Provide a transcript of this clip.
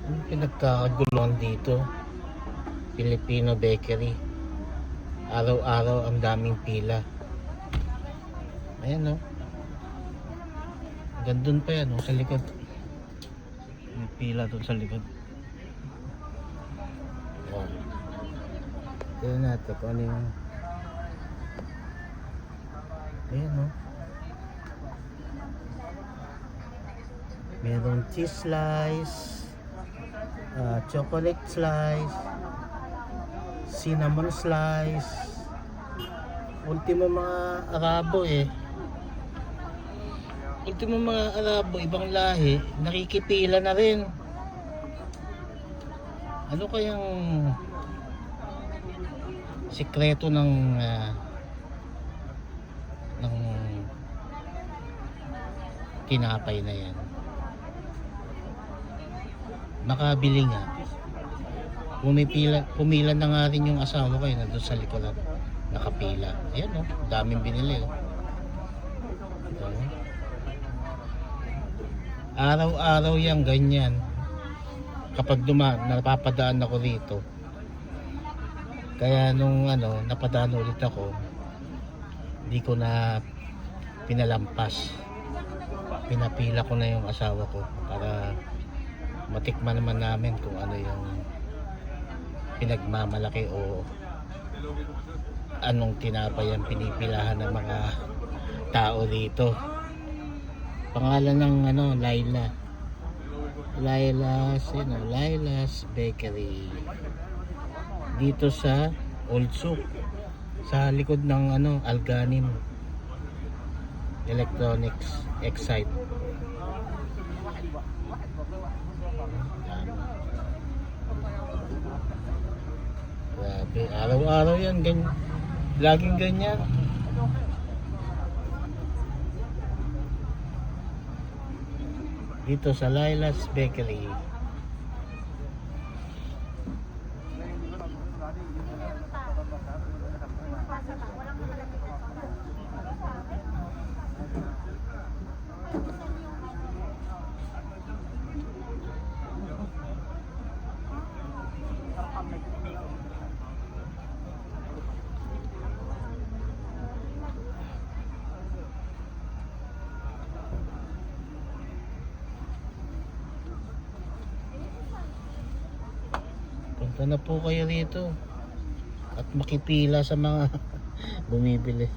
Ano pinagkakaguluhan dito? Filipino Bakery. Araw-araw ang daming pila. Ayan, no? Gandun pa yan, no? Sa likod. May pila doon sa likod. Oh. Tignan natin kung ano yung... Ayan, no? Merong cheese slice, chocolate slice, cinnamon slice. Ultimo mga Arabo eh. Ultimo mga Arabo, ibang lahi, nakikipila na rin. Ano kayang sikreto ng tinapay na yan? Makabili nga. Pumila na nga rin yung asawa ko na doon sa likuran. Nakapila. Ayan, no? Daming binili. Oh. Araw-araw yan ganyan. Kapag napapadaan ako rito. Kaya nung napadaan ulit ako, hindi ko na pinalampas. Pinapila ko na yung asawa ko para matikman naman namin kung ano yung pinagmamalaki o anong tinapay ang pinipilahan ng mga tao dito. Pangalan ng Laila's Bakery dito sa Old Souk, sa likod ng Alganim Electronics Excite. Grabe, araw-araw yan, laging ganyan. Dito sa Laila's Bakery. Punta na po kayo rito at makipila sa mga bumibili.